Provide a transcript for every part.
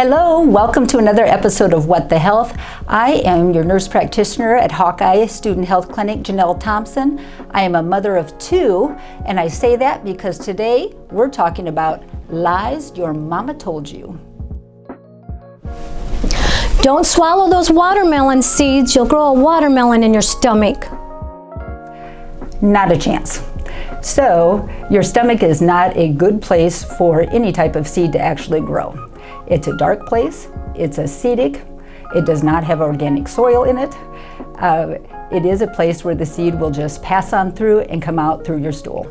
Hello, welcome to another episode of What the Health. I am your nurse practitioner at Hawkeye Student Health Clinic, Janelle Thompson. I am a mother of two, and I say that because today we're talking about lies your mama told you. Don't swallow those watermelon seeds. You'll grow a watermelon in your stomach. Not a chance. So, your stomach is not a good place for any type of seed to actually grow. It's a dark place, it's acidic, it does not have organic soil in it. It is a place where the seed will just pass on through and come out through your stool.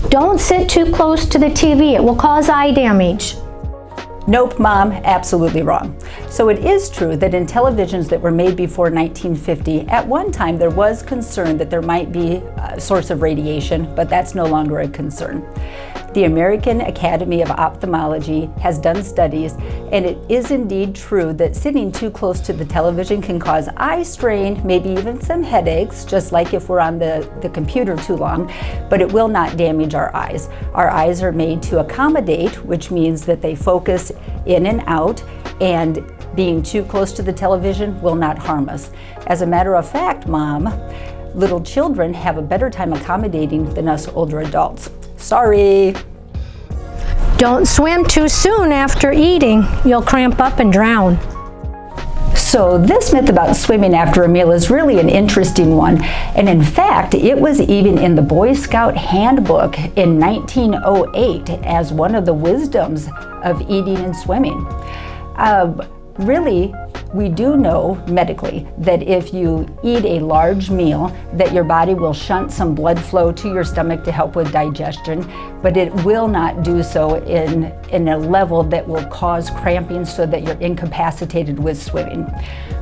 Don't sit too close to the TV. It will cause eye damage. Nope, Mom, absolutely wrong. So it is true that in televisions that were made before 1950, at one time there was concern that there might be a source of radiation, but that's no longer a concern. The American Academy of Ophthalmology has done studies, and it is indeed true that sitting too close to the television can cause eye strain, maybe even some headaches, just like if we're on the computer too long, but it will not damage our eyes. Our eyes are made to accommodate, which means that they focus in and out, and being too close to the television will not harm us. As a matter of fact, Mom, little children have a better time accommodating than us older adults. Sorry. Don't swim too soon after eating. You'll cramp up and drown. So this myth about swimming after a meal is really an interesting one. And in fact, it was even in the Boy Scout handbook in 1908 as one of the wisdoms of eating and swimming. Really, we do know medically that if you eat a large meal, that your body will shunt some blood flow to your stomach to help with digestion, but it will not do so in a level that will cause cramping so that you're incapacitated with swimming.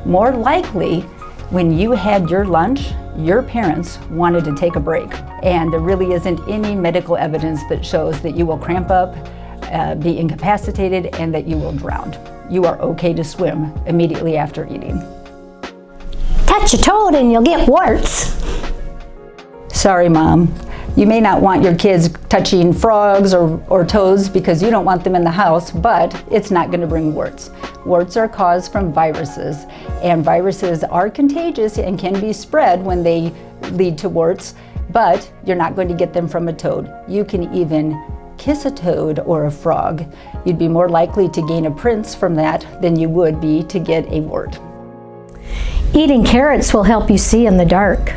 More likely, when you had your lunch, your parents wanted to take a break, and there really isn't any medical evidence that shows that you will cramp up, be incapacitated, and that you will drown. You are okay to swim immediately after eating. Touch your toad and you'll get warts. Sorry, Mom. You may not want your kids touching frogs or toads because you don't want them in the house, but it's not going to bring warts. Warts are caused from viruses, and viruses are contagious and can be spread when they lead to warts, but you're not going to get them from a toad. You can even kiss a toad or a frog. You'd be more likely to gain a prince from that than you would be to get a wart. Eating carrots will help you see in the dark.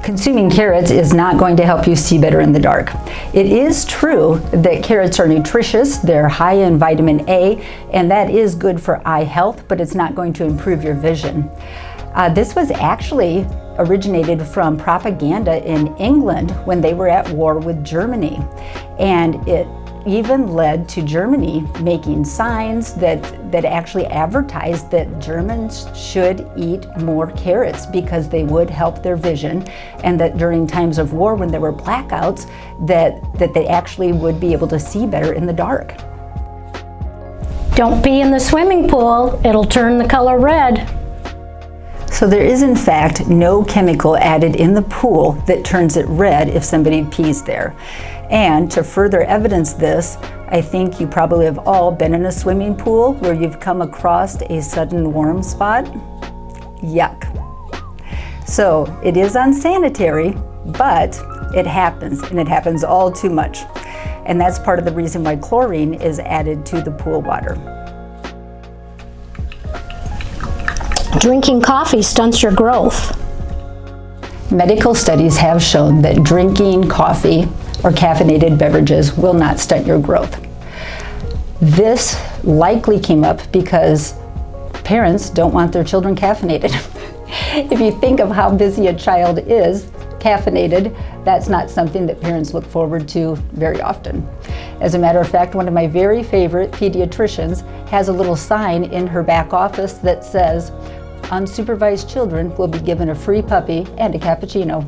Consuming carrots is not going to help you see better in the dark. It is true that carrots are nutritious, they're high in vitamin A, and that is good for eye health, but it's not going to improve your vision. This was actually originated from propaganda in England when they were at war with Germany. And it even led to Germany making signs that actually advertised that Germans should eat more carrots because they would help their vision, and that during times of war when there were blackouts, that they actually would be able to see better in the dark. Don't pee in the swimming pool. It'll turn the color red. So there is in fact no chemical added in the pool that turns it red if somebody pees there. And to further evidence this, I think you probably have all been in a swimming pool where you've come across a sudden warm spot. Yuck. So it is unsanitary, but it happens, and it happens all too much. And that's part of the reason why chlorine is added to the pool water. Drinking coffee stunts your growth. Medical studies have shown that drinking coffee or caffeinated beverages will not stunt your growth. This likely came up because parents don't want their children caffeinated. If you think of how busy a child is, caffeinated, that's not something that parents look forward to very often. As a matter of fact, one of my very favorite pediatricians has a little sign in her back office that says, "Unsupervised children will be given a free puppy and a cappuccino."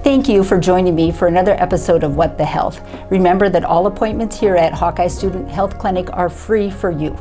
Thank you for joining me for another episode of What the Health. Remember that all appointments here at Hawkeye Student Health Clinic are free for you.